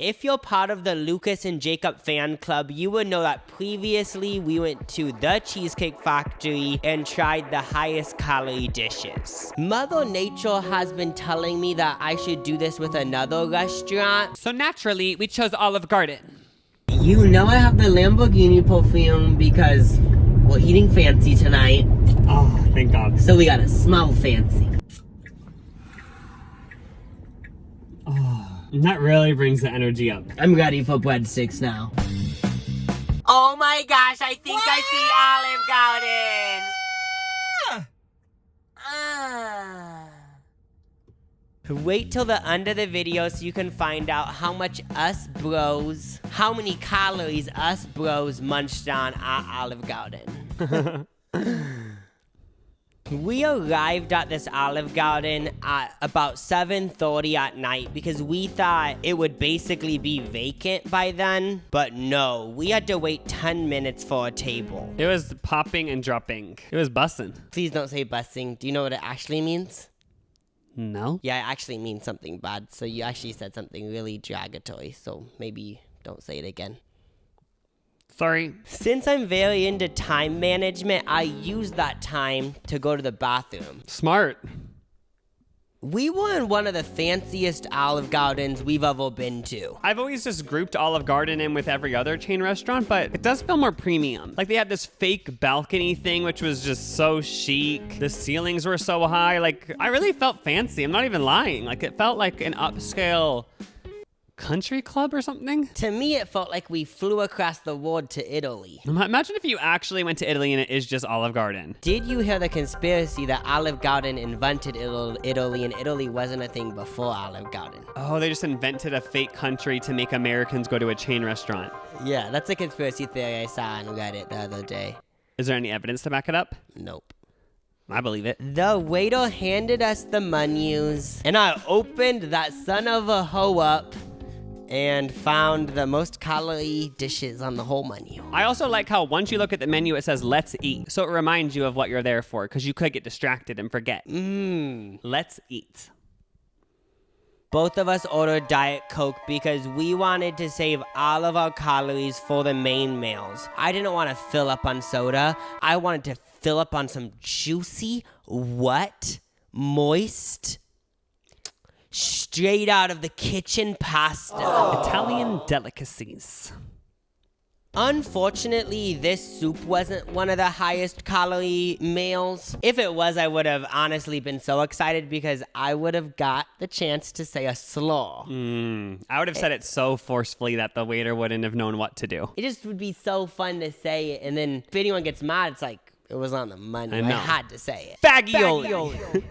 If you're part of the Lucas and Jacob fan club, you would know that previously we went to the Cheesecake Factory and tried the highest calorie dishes. Mother Nature has been telling me that I should do this with another restaurant. So naturally, we chose Olive Garden. You know I have the Lamborghini perfume because we're eating fancy tonight. Oh, thank God. So we gotta smell fancy. And that really brings the energy up. I'm ready for breadsticks now. Oh my gosh, I think I see Olive Garden. Wait till the end of the video so you can find out how many calories us bros munched on at Olive Garden. We arrived at this Olive Garden at about 7:30 at night because we thought it would basically be vacant by then. But no, we had to wait 10 minutes for a table. It was popping and dropping. It was bussin'. Please don't say busing. Do you know what it actually means? No. Yeah, it actually means something bad. So you actually said something really derogatory. So maybe don't say it again. Sorry. Since I'm very into time management, I use that time to go to the bathroom. Smart. We were in one of the fanciest Olive Gardens we've ever been to. I've always just grouped Olive Garden in with every other chain restaurant, but it does feel more premium. Like they had this fake balcony thing, which was just so chic. The ceilings were so high. Like I really felt fancy. I'm not even lying. Like it felt like an upscale country club or something. To me, it felt like we flew across the world to Italy. Imagine if you actually went to Italy and it is just Olive Garden. Did you hear the conspiracy that Olive Garden invented Italy and Italy wasn't a thing before Olive Garden? Oh, they just invented a fake country to make Americans go to a chain restaurant. Yeah, that's a conspiracy theory I saw on Reddit the other day. Is there any evidence to back it up? Nope. I believe it. The waiter handed us the menus, and I opened that son of a hoe up and found the most calorie dishes on the whole menu. I also like how once you look at the menu, it says, let's eat. So it reminds you of what you're there for, because you could get distracted and forget. Let's eat. Both of us ordered Diet Coke because we wanted to save all of our calories for the main meals. I didn't want to fill up on soda. I wanted to fill up on some juicy, wet, moist, straight out of the kitchen pasta. Italian delicacies. Unfortunately, this soup wasn't one of the highest calorie meals. If it was, I would have honestly been so excited because I would have got the chance to say a slur. I would have said it so forcefully that the waiter wouldn't have known what to do. It just would be so fun to say it, and then if anyone gets mad, it's like, it was on the menu. I had to say it. Fagioli.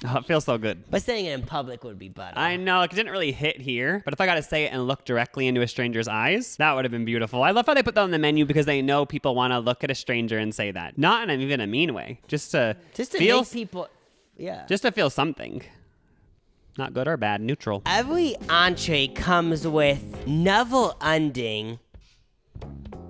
Oh, it feels so good. But saying it in public would be better. I know, like, it didn't really hit here, but if I got to say it and look directly into a stranger's eyes, that would have been beautiful. I love how they put that on the menu because they know people want to look at a stranger and say that. Not in even a mean way. Just to feel, make people, yeah. Just to feel something. Not good or bad, neutral. Every entree comes with never-ending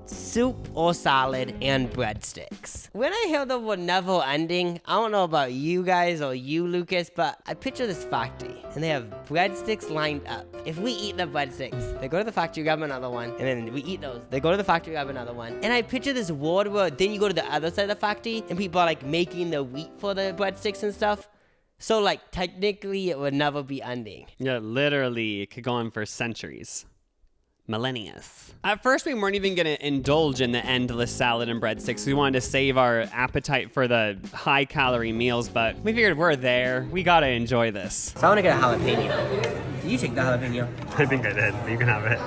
soup or salad and breadsticks. When I hear the word never ending, I don't know about you guys or you, Lucas, but I picture this factory and they have breadsticks lined up. If we eat the breadsticks, they go to the factory, grab another one, and then we eat those. They go to the factory, grab another one. And I picture this world where then you go to the other side of the factory and people are like making the wheat for the breadsticks and stuff. So like technically it would never be ending. Yeah, literally, it could go on for centuries. Millennials. At first, we weren't even going to indulge in the endless salad and breadsticks. We wanted to save our appetite for the high-calorie meals, but we figured we're there. We got to enjoy this. So I want to get a jalapeno. Did you take the jalapeno? I think I did. You can have it.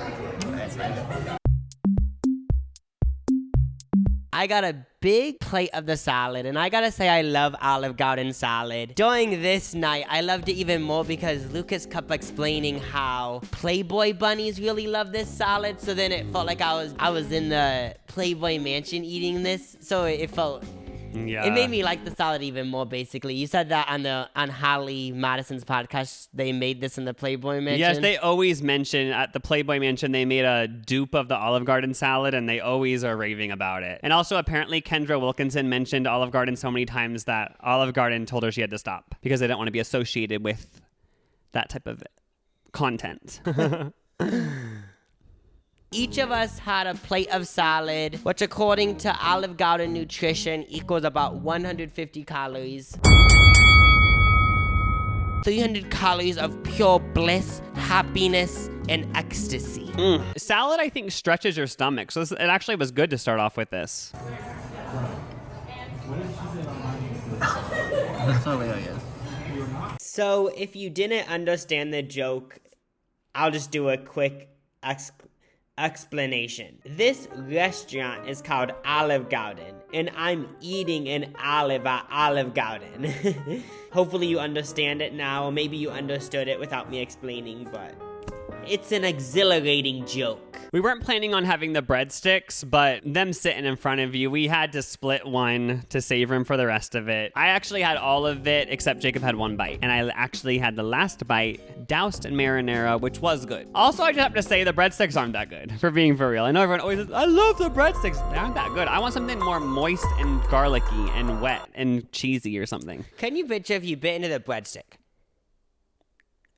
That's fine. I got a big plate of the salad, and I gotta say I love Olive Garden salad. During this night, I loved it even more because Lucas kept explaining how Playboy bunnies really love this salad, so then it felt like I was in the Playboy mansion eating this, so it felt... Yeah. It made me like the salad even more, basically. You said that on Holly Madison's podcast, they made this in the Playboy Mansion. Yes, they always mention at the Playboy Mansion, they made a dupe of the Olive Garden salad, and they always are raving about it. And also, apparently, Kendra Wilkinson mentioned Olive Garden so many times that Olive Garden told her she had to stop because they didn't want to be associated with that type of content. Each of us had a plate of salad, which according to Olive Garden Nutrition equals about 150 calories. 300 calories of pure bliss, happiness, and ecstasy. Salad, I think, stretches your stomach, so it actually was good to start off with this. That's hilarious. So if you didn't understand the joke, I'll just do a quick explanation. This restaurant is called Olive Garden, and I'm eating an olive at Olive Garden. Hopefully you understand it now, or maybe you understood it without me explaining, but it's an exhilarating joke. We weren't planning on having the breadsticks, but them sitting in front of you, we had to split one to save room for the rest of it. I actually had all of it, except Jacob had one bite. And I actually had the last bite doused in marinara, which was good. Also, I just have to say the breadsticks aren't that good, for being for real. I know everyone always says, I love the breadsticks. They aren't that good. I want something more moist and garlicky and wet and cheesy or something. Can you picture if you bit into the breadstick,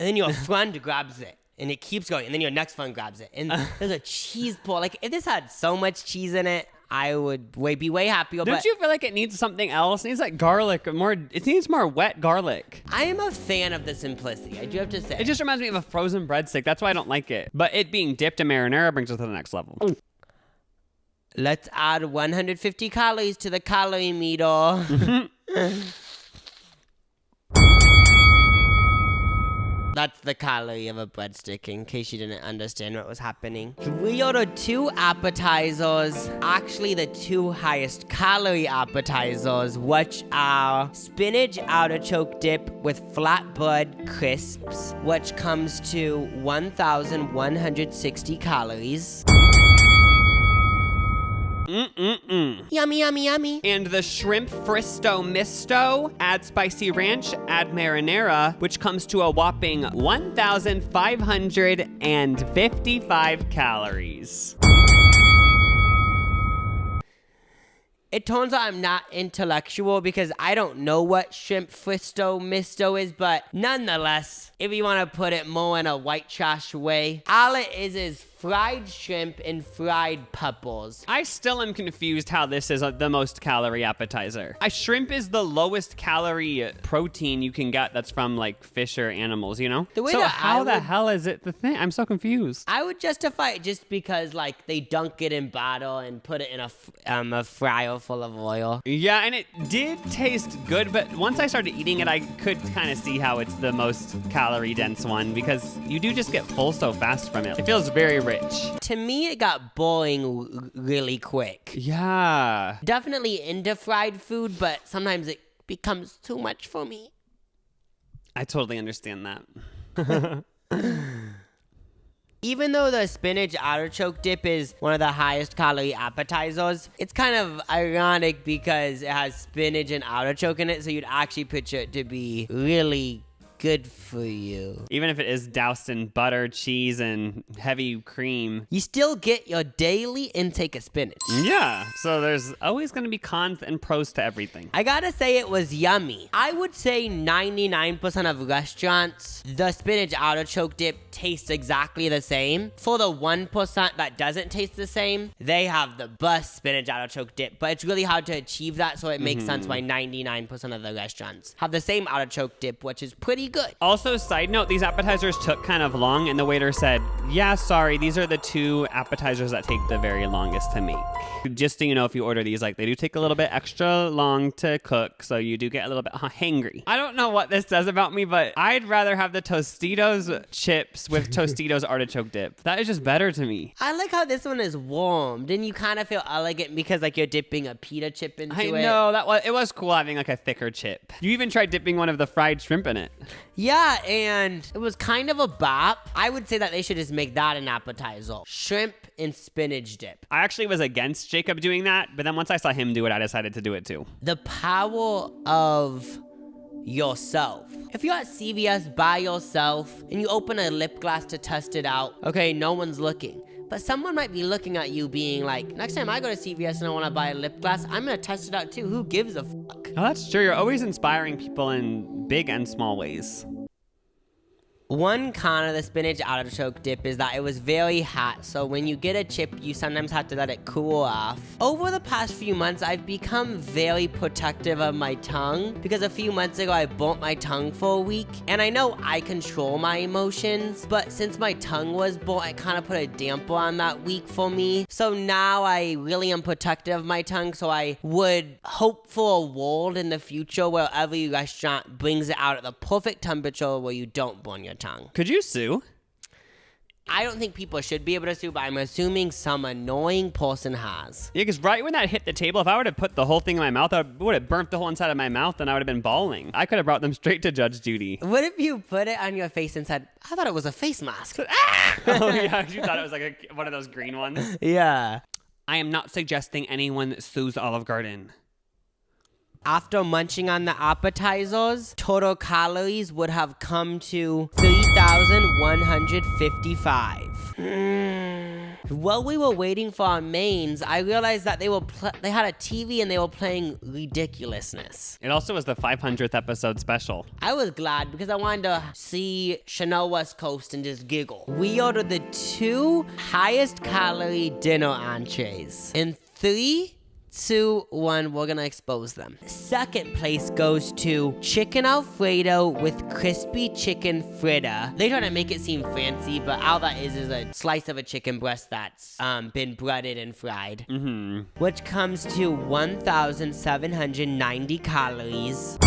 and then your friend grabs it, and it keeps going, and then your next friend grabs it, and there's a cheese pull. Like, if this had so much cheese in it, I would be way happier. Don't you feel like it needs something else? It needs like garlic, it needs more wet garlic. I am a fan of the simplicity, I do have to say. It just reminds me of a frozen breadstick. That's why I don't like it. But it being dipped in marinara brings it to the next level. Let's add 150 calories to the calorie meter. That's the calorie of a breadstick, in case you didn't understand what was happening. We ordered 2 appetizers, actually the 2 highest calorie appetizers, which are spinach artichoke dip with flatbread crisps, which comes to 1,160 calories. Yummy, yummy, yummy. And the shrimp fristo misto, add spicy ranch, add marinara, which comes to a whopping 1,555 calories. It turns out I'm not intellectual because I don't know what shrimp fristo misto is, but nonetheless, if you want to put it more in a white trash way, all it is fried shrimp and fried peppers. I still am confused how this is the most calorie appetizer. A shrimp is the lowest calorie protein you can get that's from like fish or animals, you know? So how the hell is it the thing? I'm so confused. I would justify it just because like they dunk it in butter and put it in a fryer full of oil. Yeah, and it did taste good, but once I started eating it, I could kind of see how it's the most calorie dense one because you do just get full so fast from it. It feels very rich. To me, it got boring really quick. Yeah. Definitely into fried food, but sometimes it becomes too much for me. I totally understand that. Even though the spinach artichoke dip is one of the highest calorie appetizers, it's kind of ironic because it has spinach and artichoke in it, so you'd actually picture it to be really good for you. Even if it is doused in butter, cheese, and heavy cream. You still get your daily intake of spinach. Yeah, so there's always going to be cons and pros to everything. I gotta say it was yummy. I would say 99% of restaurants, the spinach artichoke dip tastes exactly the same. For the 1% that doesn't taste the same, they have the best spinach artichoke dip, but it's really hard to achieve that, so it makes sense why 99% of the restaurants have the same artichoke dip, which is pretty good. Also, side note, these appetizers took kind of long, and the waiter said, yeah, sorry, these are the 2 appetizers that take the very longest to make. Just so you know, if you order these, like, they do take a little bit extra long to cook, so you do get a little bit hangry. I don't know what this says about me, but I'd rather have the Tostitos chips with Tostitos artichoke dip. That is just better to me. I like how this one is warmed, and you kind of feel elegant because, like, you're dipping a pita chip into it. I know, it was cool having, like, a thicker chip. You even tried dipping one of the fried shrimp in it. Yeah, and it was kind of a bop. I would say that they should just make that an appetizer. Shrimp and spinach dip. I actually was against Jacob doing that, but then once I saw him do it, I decided to do it too. The power of yourself. If you're at CVS by yourself and you open a lip gloss to test it out, okay, no one's looking. But someone might be looking at you being like, next time I go to CVS and I want to buy a lip gloss, I'm going to test it out too. Who gives a fuck? Oh, that's true. You're always inspiring people in big and small ways. One con of the spinach artichoke dip is that it was very hot, so when you get a chip, you sometimes have to let it cool off. Over the past few months, I've become very protective of my tongue because a few months ago, I burnt my tongue for a week, and I know I control my emotions, but since my tongue was burnt, it kind of put a damper on that week for me. So now I really am protective of my tongue, so I would hope for a world in the future where every restaurant brings it out at the perfect temperature where you don't burn your tongue. Could you sue? I don't think people should be able to sue, but I'm assuming some annoying person has. Yeah, because right when that hit the table, if I would have put the whole thing in my mouth, I would have burnt the whole inside of my mouth, and I would have been bawling. I could have brought them straight to Judge Judy. What if you put it on your face and said, I thought it was a face mask? Oh, yeah, you thought it was like one of those green ones? Yeah. I am not suggesting anyone sues Olive Garden. After munching on the appetizers, total calories would have come to 3,155. While we were waiting for our mains, I realized that they had a TV and they were playing Ridiculousness. It also was the 500th episode special. I was glad because I wanted to see Chanel West Coast and just giggle. We ordered the 2 highest calorie dinner entrees. In 3, 2, 1, we're gonna expose them. Second place goes to chicken Alfredo with crispy chicken fritter. They try to make it seem fancy, but all that is a slice of a chicken breast that's been breaded and fried. Which comes to 1,790 calories.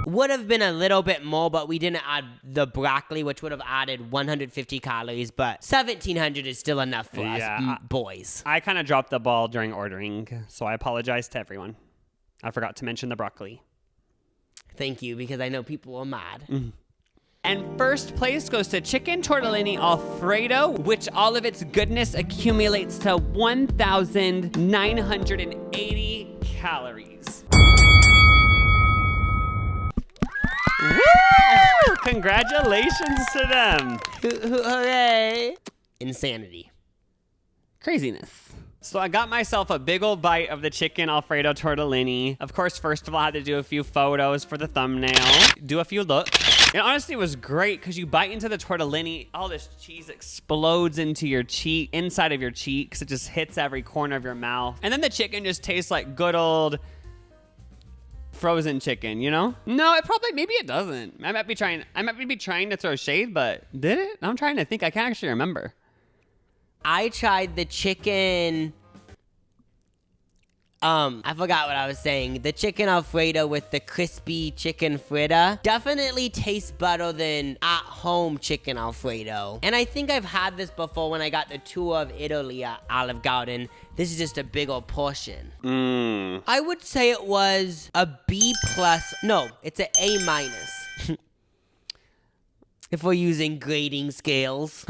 Would have been a little bit more, but we didn't add the broccoli, which would have added 150 calories, but 1,700 is still enough for us boys. I kind of dropped the ball during ordering, so I apologize to everyone. I forgot to mention the broccoli. Thank you, because I know people are mad. And first place goes to chicken tortellini Alfredo, which all of its goodness accumulates to 1,980 calories. Woo! Congratulations to them. Hooray. Insanity. Craziness. So I got myself a big old bite of the chicken Alfredo tortellini. Of course, first of all, I had to do a few photos for the thumbnail, do a few looks. It honestly was great because you bite into the tortellini, all this cheese explodes into your cheek, inside of your cheeks. It just hits every corner of your mouth. And then the chicken just tastes like good old frozen chicken, you know? No, maybe it doesn't. I might be trying to throw shade, but did it? I'm trying to think. I can't actually remember. I tried the chicken. I forgot what I was saying. The chicken Alfredo with the crispy chicken fritter definitely tastes better than at-home chicken Alfredo. And I think I've had this before when I got the tour of Italy at Olive Garden. This is just a bigger portion. I would say it was a B+. No, it's an A-. If we're using grading scales.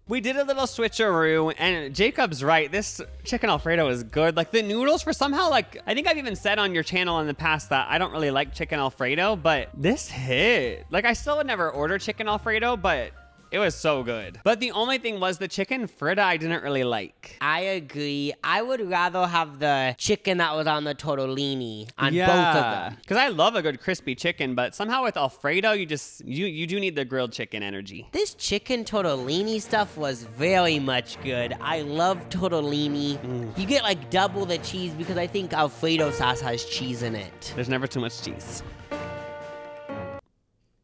We did a little switcheroo, and Jacob's right. This chicken Alfredo is good. Like, the noodles for somehow, like, I think I've even said on your channel in the past that I don't really like chicken Alfredo, but this hit. Like, I still would never order chicken Alfredo, but it was so good. But the only thing was the chicken fritter I didn't really like. I agree. I would rather have the chicken that was on the tortellini on both of them. Because I love a good crispy chicken, but somehow with Alfredo, you do need the grilled chicken energy. This chicken tortellini stuff was very much good. I love tortellini. You get like double the cheese because I think Alfredo sauce has cheese in it. There's never too much cheese.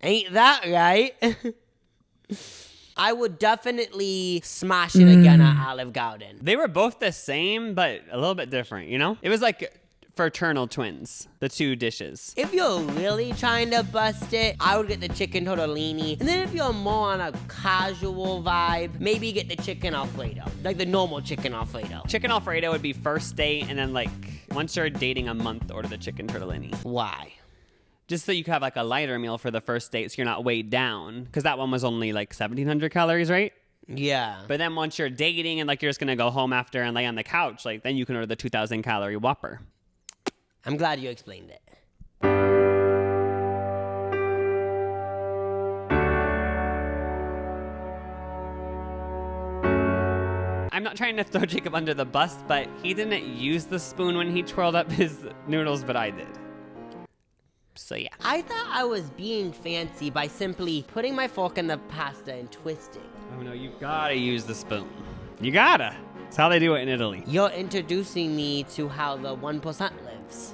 Ain't that right? I would definitely smash it again at Olive Garden. They were both the same, but a little bit different, you know? It was like fraternal twins, the two dishes. If you're really trying to bust it, I would get the chicken tortellini. And then if you're more on a casual vibe, maybe get the chicken Alfredo. Like the normal chicken Alfredo. Chicken Alfredo would be first date, and then like once you're dating a month, order the chicken tortellini. Why? Just so you can have like a lighter meal for the first date so you're not weighed down. Because that one was only like 1,700 calories, right? Yeah. But then once you're dating and like you're just going to go home after and lay on the couch, like then you can order the 2,000 calorie Whopper. I'm glad you explained it. I'm not trying to throw Jacob under the bus, but he didn't use the spoon when he twirled up his noodles, but I did. So yeah. I thought I was being fancy by simply putting my fork in the pasta and twisting. Oh no, you gotta use the spoon. You gotta. It's how they do it in Italy. You're introducing me to how the 1% lives.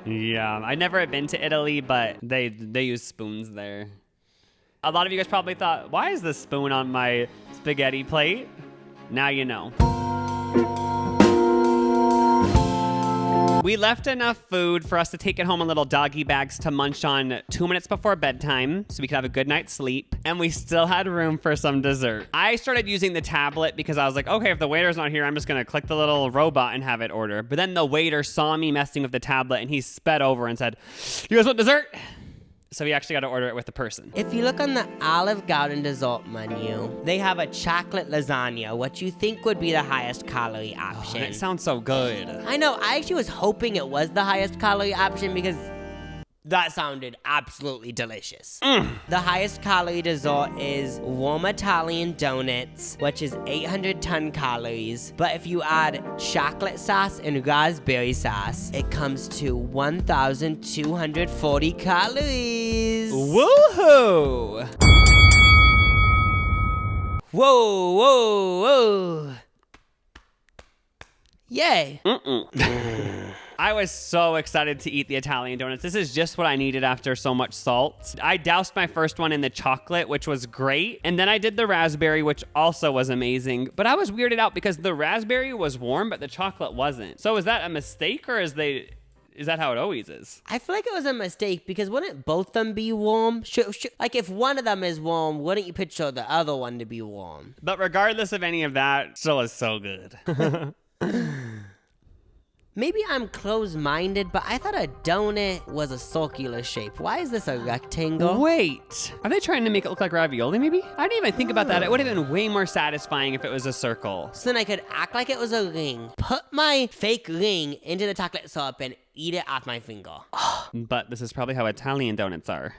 Yeah, I never had been to Italy, but they use spoons there. A lot of you guys probably thought, why is this spoon on my spaghetti plate? Now you know. We left enough food for us to take it home in little doggy bags to munch on 2 minutes before bedtime so we could have a good night's sleep. And we still had room for some dessert. I started using the tablet because I was like, okay, if the waiter's not here, I'm just gonna click the little robot and have it order. But then the waiter saw me messing with the tablet and he sped over and said, you guys want dessert? So we actually got to order it with the person. If you look on the Olive Garden dessert menu, they have a chocolate lasagna, what you think would be the highest calorie option. It sounds so good. I know, I actually was hoping it was the highest calorie option because that sounded absolutely delicious. The highest calorie dessert is warm Italian donuts, which is 810 calories. But if you add chocolate sauce and raspberry sauce, it comes to 1,240 calories. Woohoo! Whoa, whoa, whoa. Yay. I was so excited to eat the Italian donuts. This is just what I needed after so much salt. I doused my first one in the chocolate, which was great. And then I did the raspberry, which also was amazing. But I was weirded out because the raspberry was warm, but the chocolate wasn't. So is that a mistake or is that how it always is? I feel like it was a mistake because wouldn't both of them be warm? Like if one of them is warm, wouldn't you picture the other one to be warm? But regardless of any of that, still is so good. Maybe I'm closed-minded, but I thought a donut was a circular shape. Why is this a rectangle? Wait, are they trying to make it look like ravioli maybe? I didn't even think about that. It would have been way more satisfying if it was a circle. So then I could act like it was a ring, put my fake ring into the chocolate syrup, and eat it off my finger. But this is probably how Italian donuts are.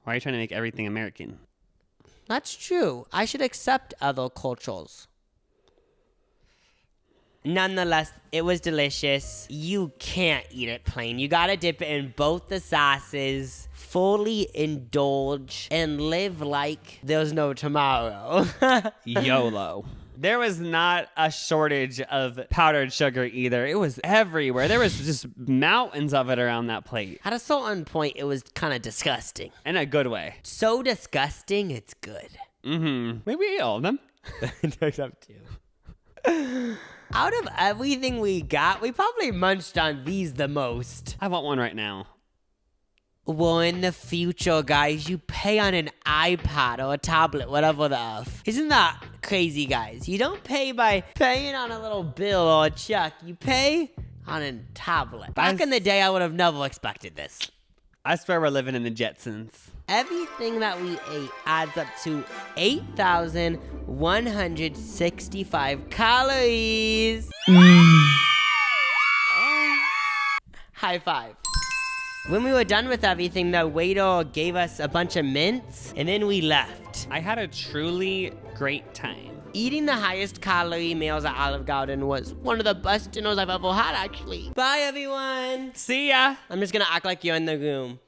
Why are you trying to make everything American? That's true. I should accept other cultures. Nonetheless, it was delicious. You can't eat it plain. You gotta dip it in both the sauces, fully indulge, and live like there's no tomorrow. YOLO. There was not a shortage of powdered sugar either. It was everywhere. There was just mountains of it around that plate. At a certain point, it was kind of disgusting. In a good way. So disgusting, it's good. Mm-hmm. Maybe we ate all of them. Except two. Out of everything we got, we probably munched on these the most. I want one right now. Well, in the future, guys, you pay on an iPad or a tablet, whatever the F. Isn't that crazy, guys? You don't pay by paying on a little bill or a check. You pay on a tablet. Back in the day, I would have never expected this. I swear we're living in the Jetsons. Everything that we ate adds up to 8,165 calories. High five. When we were done with everything, the waiter gave us a bunch of mints, and then we left. I had a truly great time. Eating the highest calorie meals at Olive Garden was one of the best dinners I've ever had, actually. Bye, everyone. See ya. I'm just gonna act like you're in the room.